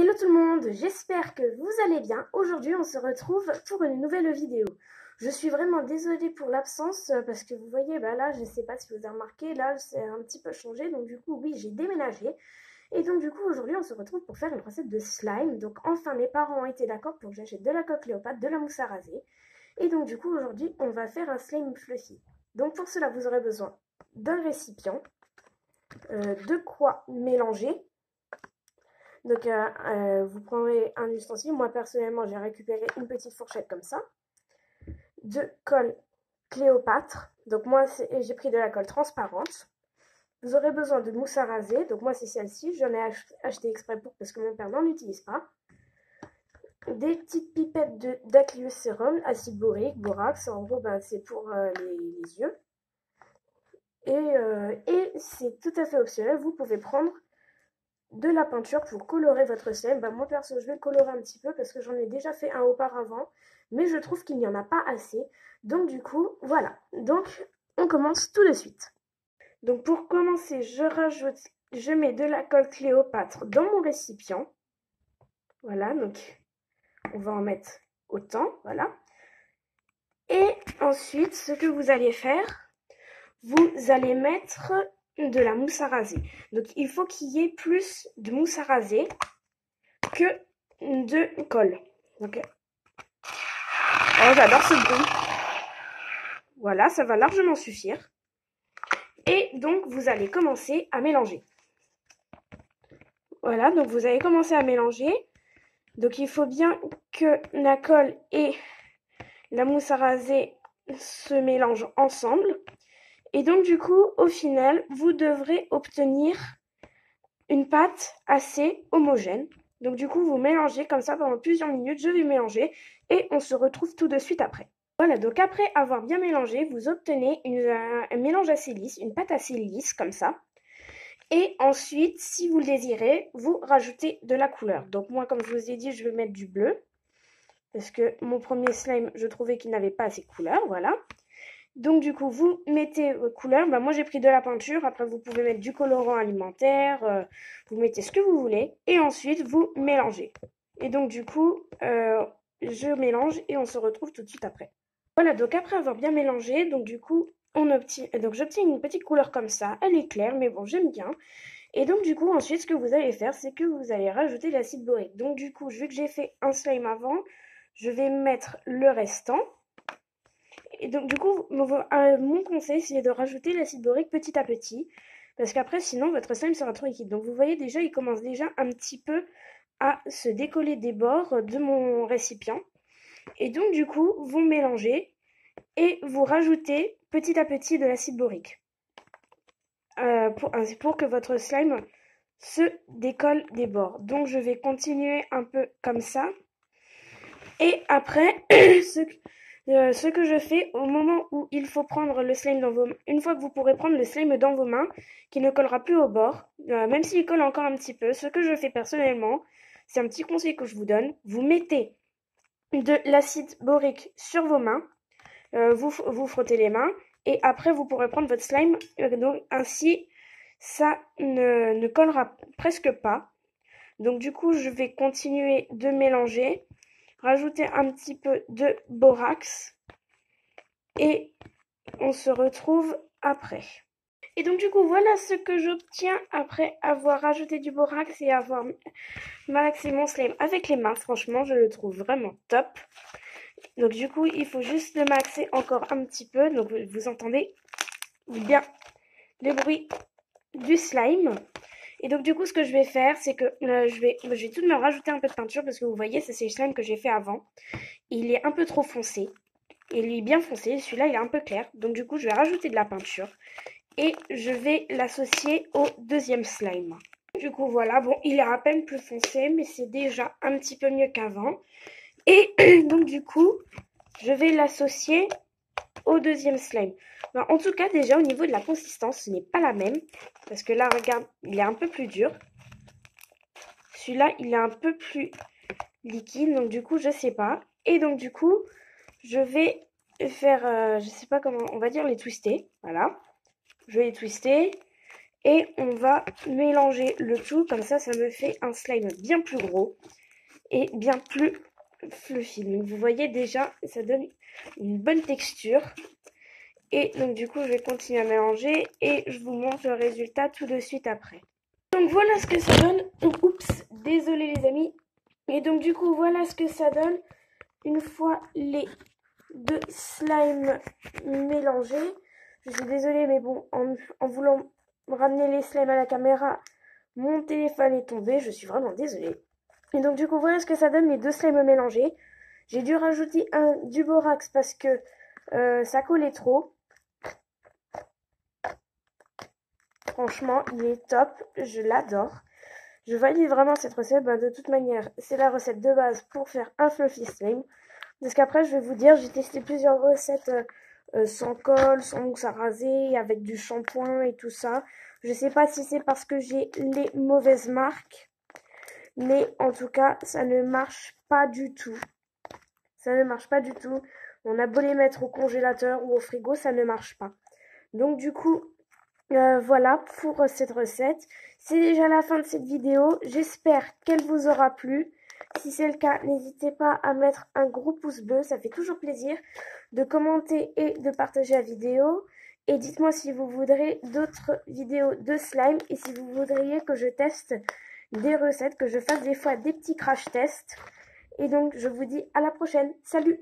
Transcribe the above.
Hello tout le monde, j'espère que vous allez bien. Aujourd'hui on se retrouve pour une nouvelle vidéo. Je suis vraiment désolée pour l'absence parce que vous voyez, là je ne sais pas si vous avez remarqué, là c'est un petit peu changé. Donc du coup oui, j'ai déménagé. Et donc du coup aujourd'hui on se retrouve pour faire une recette de slime. Donc enfin mes parents ont été d'accord pour que j'achète de la coque Cléopâtre, de la mousse à raser. Et donc du coup aujourd'hui on va faire un slime fluffy. Donc pour cela vous aurez besoin d'un récipient, de quoi mélanger. Donc vous prendrez un ustensile. Moi personnellement j'ai récupéré une petite fourchette comme ça. De colle Cléopâtre. Donc moi j'ai pris de la colle transparente. Vous aurez besoin de mousse à raser. Donc moi c'est celle-ci. J'en ai acheté exprès parce que mon père n'en utilise pas. Des petites pipettes d'Aqueous Sérum, acide borique, borax. En gros c'est pour les yeux. Et c'est tout à fait optionnel. Vous pouvez prendre de la peinture pour colorer votre slime. Moi perso je vais le colorer un petit peu parce que j'en ai déjà fait un auparavant, mais je trouve qu'il n'y en a pas assez. Donc du coup voilà, donc on commence tout de suite. Donc pour commencer je mets de la colle Cléopâtre dans mon récipient. Voilà, donc on va en mettre autant, voilà. Et ensuite ce que vous allez faire, vous allez mettre de la mousse à raser. Donc il faut qu'il y ait plus de mousse à raser que de colle. Donc, oh, j'adore ce bruit. Voilà, ça va largement suffire. Et donc vous allez commencer à mélanger. Voilà, donc vous allez commencer à mélanger. Donc il faut bien que la colle et la mousse à raser se mélangent ensemble. Et donc du coup, au final, vous devrez obtenir une pâte assez homogène. Donc du coup, vous mélangez comme ça pendant plusieurs minutes. Je vais mélanger et on se retrouve tout de suite après. Voilà, donc après avoir bien mélangé, vous obtenez un mélange assez lisse, une pâte assez lisse comme ça. Et ensuite, si vous le désirez, vous rajoutez de la couleur. Donc moi, comme je vous ai dit, je vais mettre du bleu. Parce que mon premier slime, je trouvais qu'il n'avait pas assez de couleur, voilà. Donc du coup, vous mettez vos couleurs. Moi, j'ai pris de la peinture. Après, vous pouvez mettre du colorant alimentaire. Vous mettez ce que vous voulez. Et ensuite, vous mélangez. Et donc du coup, je mélange et on se retrouve tout de suite après. Voilà, donc après avoir bien mélangé, donc du coup, j'obtiens une petite couleur comme ça. Elle est claire, mais bon, j'aime bien. Et donc du coup, ensuite, ce que vous allez faire, c'est que vous allez rajouter l'acide borique. Donc du coup, vu que j'ai fait un slime avant, je vais mettre le restant. Et donc du coup, mon conseil, c'est de rajouter l'acide borique petit à petit. Parce qu'après, sinon, votre slime sera trop liquide. Donc vous voyez déjà, il commence déjà un petit peu à se décoller des bords de mon récipient. Et donc du coup, vous mélangez et vous rajoutez petit à petit de l'acide borique. Pour que votre slime se décolle des bords. Donc je vais continuer un peu comme ça. Et après, ce que je fais au moment où il faut prendre le slime dans vos mains, une fois que vous pourrez prendre le slime dans vos mains, qui ne collera plus au bord, même s'il colle encore un petit peu, ce que je fais personnellement, c'est un petit conseil que je vous donne, vous mettez de l'acide borique sur vos mains, vous frottez les mains, et après vous pourrez prendre votre slime, donc ainsi ça ne collera presque pas. Donc du coup je vais continuer de mélanger, rajouter un petit peu de borax et on se retrouve après. Et donc du coup voilà ce que j'obtiens après avoir rajouté du borax et avoir malaxé mon slime avec les mains. Franchement je le trouve vraiment top. Donc du coup il faut juste le malaxer encore un petit peu. Donc vous entendez bien le bruit du slime. Et donc du coup ce que je vais faire c'est que je vais tout de même rajouter un peu de peinture parce que vous voyez ça c'est le slime que j'ai fait avant. Il est un peu trop foncé. Il est bien foncé, celui-là il est un peu clair. Donc du coup je vais rajouter de la peinture. Et je vais l'associer au deuxième slime. Du coup voilà, bon il est à peine plus foncé mais c'est déjà un petit peu mieux qu'avant. Et donc du coup je vais l'associer au deuxième slime. En tout cas déjà au niveau de la consistance ce n'est pas la même. Parce que là regarde il est un peu plus dur. Celui-là il est un peu plus liquide donc du coup je sais pas. Et donc du coup je vais faire, je sais pas comment, on va dire les twister, voilà. Je vais les twister Et on va mélanger le tout, comme ça me fait un slime bien plus gros et bien plus fluffy. Donc vous voyez déjà, ça donne une bonne texture. Et donc du coup, je vais continuer à mélanger et je vous montre le résultat tout de suite après. Donc voilà ce que ça donne. Donc, oups, désolé les amis. Et donc du coup, voilà ce que ça donne une fois les deux slimes mélangés. Je suis désolée, mais bon, en voulant ramener les slimes à la caméra, mon téléphone est tombé. Je suis vraiment désolée. Et donc du coup, voilà ce que ça donne les deux slimes mélangés. J'ai dû rajouter du borax parce que ça collait trop. Franchement, il est top, je l'adore. Je valide vraiment cette recette. De toute manière, c'est la recette de base pour faire un fluffy slime. Parce qu'après, je vais vous dire, j'ai testé plusieurs recettes sans colle, sans mousse à raser, avec du shampoing et tout ça. Je sais pas si c'est parce que j'ai les mauvaises marques, mais en tout cas, ça ne marche pas du tout. Ça ne marche pas du tout. On a beau les mettre au congélateur ou au frigo, ça ne marche pas. Donc du coup, voilà pour cette recette. C'est déjà la fin de cette vidéo. J'espère qu'elle vous aura plu. Si c'est le cas, n'hésitez pas à mettre un gros pouce bleu. Ça fait toujours plaisir de commenter et de partager la vidéo. Et dites-moi si vous voudrez d'autres vidéos de slime et si vous voudriez que je teste des recettes, que je fasse des fois des petits crash tests. Et donc, je vous dis à la prochaine. Salut!